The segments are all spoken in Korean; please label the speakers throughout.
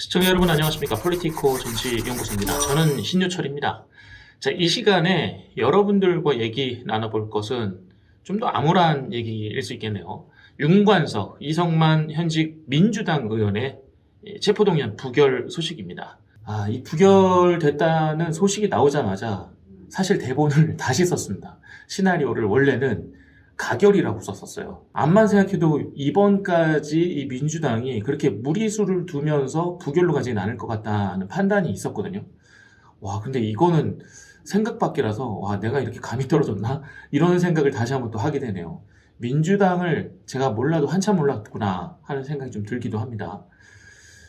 Speaker 1: 시청자 여러분 안녕하십니까. 폴리티코 정치연구소입니다. 저는 신유철입니다. 자, 이 시간에 여러분들과 얘기 나눠볼 것은 좀 더 암울한 얘기일 수 있겠네요. 윤관석, 이성만 현직 민주당 의원의 체포동의안 부결 소식입니다. 이 부결됐다는 소식이 나오자마자 사실 대본을 다시 썼습니다. 시나리오를 원래는 가결이라고 썼었어요. 암만 생각해도 이번까지 이 민주당이 그렇게 무리수를 두면서 부결로 가지는 않을 것 같다는 판단이 있었거든요. 근데 이거는 생각 밖이라서 내가 이렇게 감이 떨어졌나? 이런 생각을 다시 한번 또 하게 되네요. 민주당을 제가 몰라도 한참 몰랐구나 하는 생각이 좀 들기도 합니다.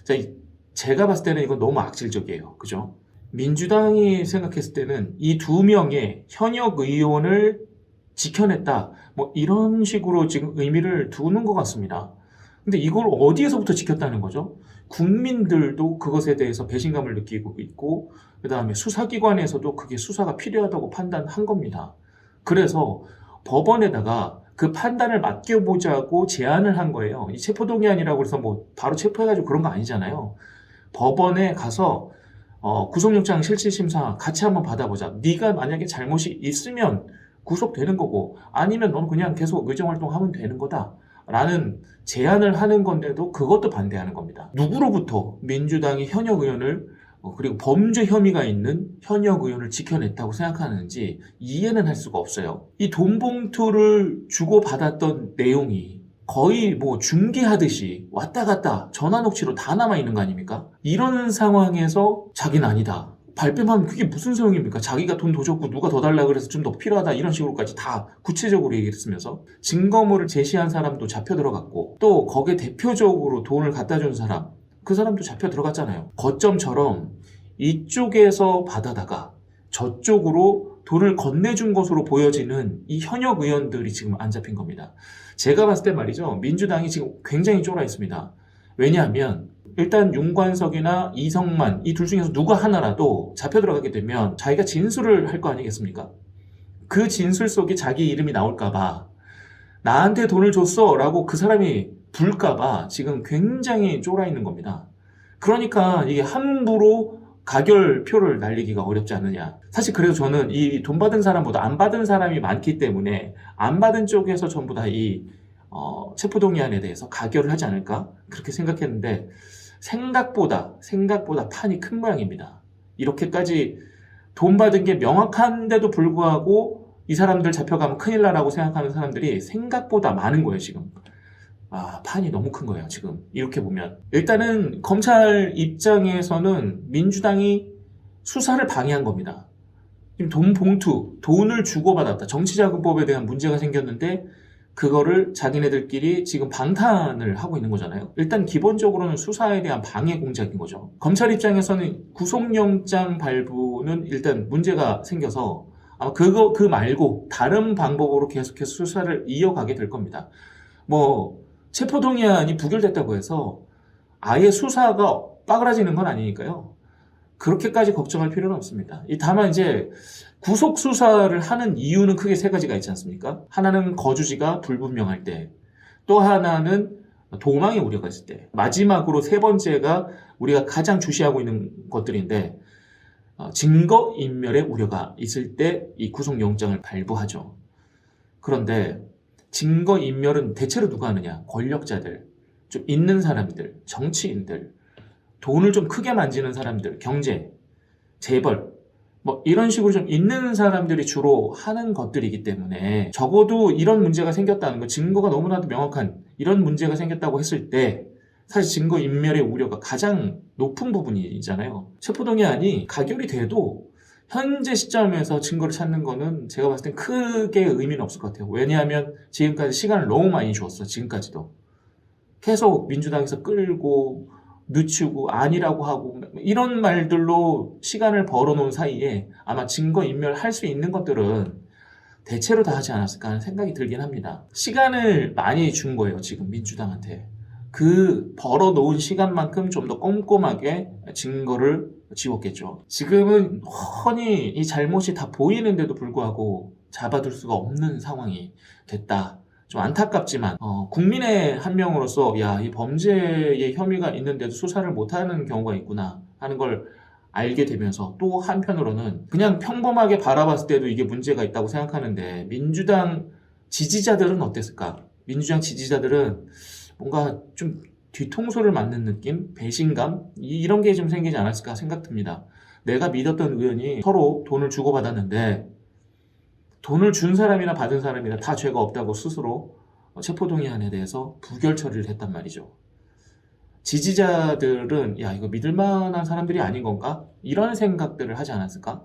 Speaker 1: 자, 제가 봤을 때는 이건 너무 악질적이에요. 그죠? 민주당이 생각했을 때는 이 두 명의 현역 의원을 지켜냈다. 이런 식으로 지금 의미를 두는 것 같습니다. 근데 이걸 어디에서부터 지켰다는 거죠? 국민들도 그것에 대해서 배신감을 느끼고 있고, 그 다음에 수사기관에서도 그게 수사가 필요하다고 판단한 겁니다. 그래서 법원에다가 그 판단을 맡겨보자고 제안을 한 거예요. 이 체포동의안이라고 해서 바로 체포해가지고 그런 거 아니잖아요. 법원에 가서 구속영장 실질심사 같이 한번 받아보자. 네가 만약에 잘못이 있으면 구속되는 거고 아니면 넌 그냥 계속 의정활동하면 되는 거다 라는 제안을 하는 건데도 그것도 반대하는 겁니다. 누구로부터 민주당이 현역 의원을 그리고 범죄 혐의가 있는 현역 의원을 지켜냈다고 생각하는지 이해는 할 수가 없어요. 이 돈봉투를 주고받았던 내용이 거의 중계하듯이 왔다 갔다 전화 녹취로 다 남아있는 거 아닙니까? 이런 상황에서 자기는 아니다. 발뺌하면 그게 무슨 소용입니까? 자기가 돈 더 줬고 누가 더 달라 그래서 좀 더 필요하다 이런 식으로까지 다 구체적으로 얘기했으면서 증거물을 제시한 사람도 잡혀 들어갔고 또 거기에 대표적으로 돈을 갖다 준 사람 그 사람도 잡혀 들어갔잖아요. 거점처럼 이쪽에서 받아다가 저쪽으로 돈을 건네준 것으로 보여지는 이 현역 의원들이 지금 안 잡힌 겁니다. 제가 봤을 때 말이죠. 민주당이 지금 굉장히 쫄아 있습니다. 왜냐하면 일단 윤관석이나 이성만 이 둘 중에서 누가 하나라도 잡혀 들어가게 되면 자기가 진술을 할 거 아니겠습니까? 그 진술 속에 자기 이름이 나올까봐 나한테 돈을 줬어 라고 그 사람이 불까봐 지금 굉장히 쫄아 있는 겁니다. 그러니까 이게 함부로 가결표를 날리기가 어렵지 않느냐. 사실 그래서 저는 이 돈 받은 사람보다 안 받은 사람이 많기 때문에 안 받은 쪽에서 전부 다 이 체포동의안에 대해서 가결을 하지 않을까 그렇게 생각했는데 생각보다 판이 큰 모양입니다. 이렇게까지 돈 받은 게 명확한데도 불구하고 이 사람들 잡혀가면 큰일 나라고 생각하는 사람들이 생각보다 많은 거예요 지금. 판이 너무 큰 거예요 지금 이렇게 보면. 일단은 검찰 입장에서는 민주당이 수사를 방해한 겁니다. 지금 돈 봉투, 돈을 주고받았다. 정치자금법에 대한 문제가 생겼는데 그거를 자기네들끼리 지금 방탄을 하고 있는 거잖아요. 일단 기본적으로는 수사에 대한 방해 공작인 거죠. 검찰 입장에서는 구속영장 발부는 일단 문제가 생겨서 그 말고 다른 방법으로 계속해서 수사를 이어가게 될 겁니다. 체포동의안이 부결됐다고 해서 아예 수사가 빠그라지는 건 아니니까요. 그렇게까지 걱정할 필요는 없습니다. 다만 이제 구속 수사를 하는 이유는 크게 세 가지가 있지 않습니까? 하나는 거주지가 불분명할 때, 또 하나는 도망의 우려가 있을 때, 마지막으로 세 번째가 우리가 가장 주시하고 있는 것들인데 증거인멸의 우려가 있을 때 이 구속영장을 발부하죠. 그런데 증거인멸은 대체로 누가 하느냐? 권력자들, 좀 있는 사람들, 정치인들, 돈을 좀 크게 만지는 사람들, 경제, 재벌 이런 식으로 좀 있는 사람들이 주로 하는 것들이기 때문에 적어도 이런 문제가 생겼다는 거, 증거가 너무나도 명확한 이런 문제가 생겼다고 했을 때 사실 증거인멸의 우려가 가장 높은 부분이잖아요. 체포동의안이 가결이 돼도 현재 시점에서 증거를 찾는 거는 제가 봤을 땐 크게 의미는 없을 것 같아요. 왜냐하면 지금까지 시간을 너무 많이 주었어. 지금까지도 계속 민주당에서 끌고 늦추고 아니라고 하고 이런 말들로 시간을 벌어놓은 사이에 아마 증거인멸 할 수 있는 것들은 대체로 다 하지 않았을까 하는 생각이 들긴 합니다. 시간을 많이 준 거예요 지금 민주당한테. 그 벌어놓은 시간만큼 좀 더 꼼꼼하게 증거를 지웠겠죠. 지금은 훤히 이 잘못이 다 보이는데도 불구하고 잡아둘 수가 없는 상황이 됐다. 좀 안타깝지만 국민의 한 명으로서 야, 이 범죄의 혐의가 있는데도 수사를 못하는 경우가 있구나 하는 걸 알게 되면서 또 한편으로는 그냥 평범하게 바라봤을 때도 이게 문제가 있다고 생각하는데 민주당 지지자들은 어땠을까? 민주당 지지자들은 뭔가 좀 뒤통수를 맞는 느낌? 배신감? 이런 게 좀 생기지 않았을까 생각됩니다. 내가 믿었던 의원이 서로 돈을 주고받았는데 돈을 준 사람이나 받은 사람이나 다 죄가 없다고 스스로 체포동의안에 대해서 부결 처리를 했단 말이죠. 지지자들은 야, 이거 믿을 만한 사람들이 아닌 건가? 이런 생각들을 하지 않았을까?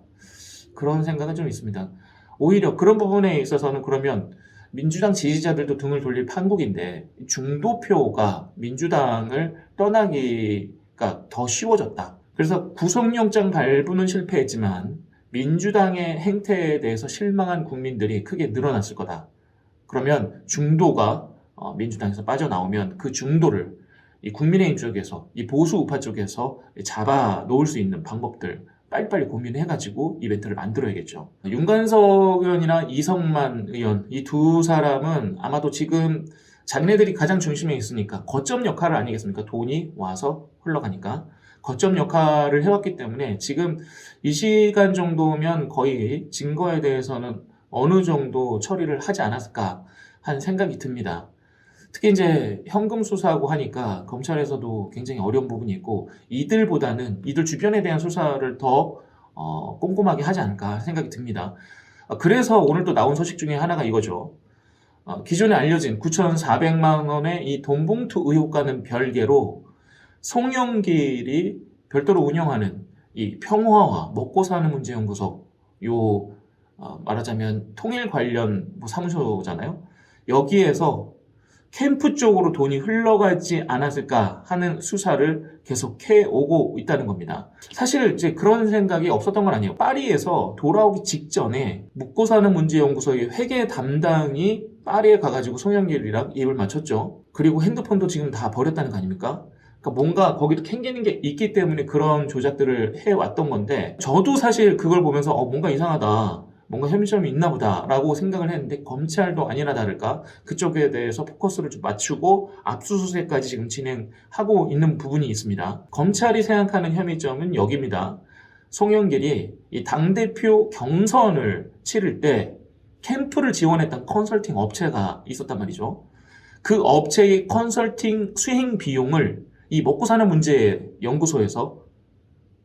Speaker 1: 그런 생각은 좀 있습니다. 오히려 그런 부분에 있어서는 그러면 민주당 지지자들도 등을 돌릴 판국인데 중도표가 민주당을 떠나기가 더 쉬워졌다. 그래서 구속영장 발부는 실패했지만 민주당의 행태에 대해서 실망한 국민들이 크게 늘어났을 거다. 그러면 중도가 민주당에서 빠져나오면 그 중도를 이 국민의힘 쪽에서 이 보수 우파 쪽에서 잡아 놓을 수 있는 방법들 빨리빨리 고민해가지고 이벤트를 만들어야겠죠. 윤관석 의원이나 이성만 의원 이 두 사람은 아마도 지금 자기네들이 가장 중심에 있으니까 거점 역할을 아니겠습니까? 돈이 와서 흘러가니까 거점 역할을 해왔기 때문에 지금 이 시간 정도면 거의 증거에 대해서는 어느 정도 처리를 하지 않았을까 하는 생각이 듭니다. 특히 이제 현금 수사하고 하니까 검찰에서도 굉장히 어려운 부분이 있고 이들보다는 이들 주변에 대한 수사를 더 꼼꼼하게 하지 않을까 생각이 듭니다. 그래서 오늘 또 나온 소식 중에 하나가 이거죠. 기존에 알려진 9,400만 원의 이 돈봉투 의혹과는 별개로 송영길이 별도로 운영하는 이 평화와 먹고사는문제연구소 말하자면 통일 관련 사무소잖아요. 여기에서 캠프 쪽으로 돈이 흘러가지 않았을까 하는 수사를 계속해 오고 있다는 겁니다. 사실 이제 그런 생각이 없었던 건 아니에요. 파리에서 돌아오기 직전에 묻고 사는 문제연구소의 회계 담당이 파리에 가가지고 송영길이랑 입을 맞췄죠. 그리고 핸드폰도 지금 다 버렸다는 거 아닙니까? 그러니까 뭔가 거기도 캥기는 게 있기 때문에 그런 조작들을 해왔던 건데 저도 사실 그걸 보면서 뭔가 이상하다. 뭔가 혐의점이 있나 보다 라고 생각을 했는데 검찰도 아니나 다를까 그쪽에 대해서 포커스를 좀 맞추고 압수수색까지 지금 진행하고 있는 부분이 있습니다. 검찰이 생각하는 혐의점은 여기입니다. 송영길이 이 당대표 경선을 치를 때 캠프를 지원했던 컨설팅 업체가 있었단 말이죠. 그 업체의 컨설팅 수행 비용을 이 먹고 사는 문제 연구소에서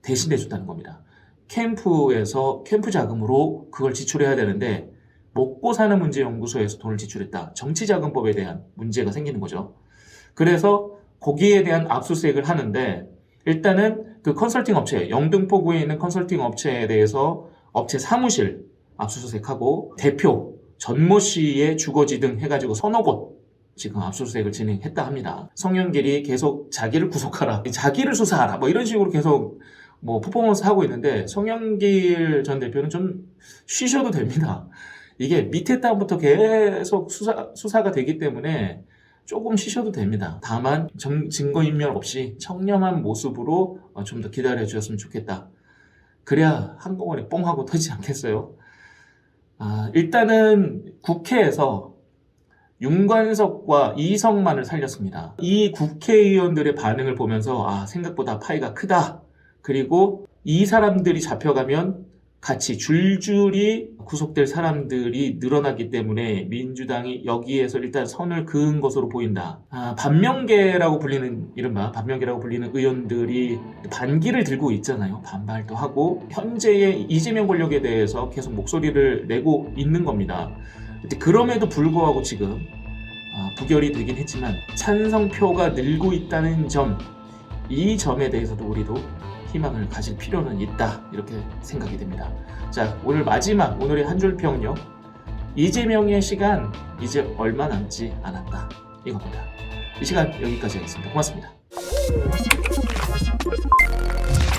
Speaker 1: 대신해 줬다는 겁니다. 캠프에서 캠프 자금으로 그걸 지출해야 되는데 먹고 사는 문제 연구소에서 돈을 지출했다. 정치자금법에 대한 문제가 생기는 거죠. 그래서 거기에 대한 압수수색을 하는데 일단은 그 컨설팅 업체, 영등포구에 있는 컨설팅 업체에 대해서 업체 사무실 압수수색하고 대표 전모 씨의 주거지 등 해가지고 서너 곳 지금 압수수색을 진행했다 합니다. 송영길이 계속 자기를 구속하라, 자기를 수사하라 뭐 이런 식으로 계속 퍼포먼스 하고 있는데 송영길 전 대표는 좀 쉬셔도 됩니다. 이게 밑에 땅부터 계속 수사가 되기 때문에 조금 쉬셔도 됩니다. 다만 증거인멸 없이 청렴한 모습으로 좀 더 기다려 주셨으면 좋겠다. 그래야 한꺼번에 뽕 하고 터지지 않겠어요? 일단은 국회에서 윤관석과 이성만을 살렸습니다. 이 국회의원들의 반응을 보면서 생각보다 파이가 크다. 그리고 이 사람들이 잡혀가면 같이 줄줄이 구속될 사람들이 늘어나기 때문에 민주당이 여기에서 일단 선을 그은 것으로 보인다. 반명계라고 불리는 이른바 반명계라고 불리는 의원들이 반기를 들고 있잖아요. 반발도 하고 현재의 이재명 권력에 대해서 계속 목소리를 내고 있는 겁니다. 그럼에도 불구하고 지금 부결이 되긴 했지만 찬성표가 늘고 있다는 점, 이 점에 대해서도 우리도 희망을 가질 필요는 있다 이렇게 생각이 됩니다. 자, 오늘의 한 줄 평요. 이재명의 시간 이제 얼마 남지 않았다 이겁니다. 이 시간 여기까지 하겠습니다. 고맙습니다.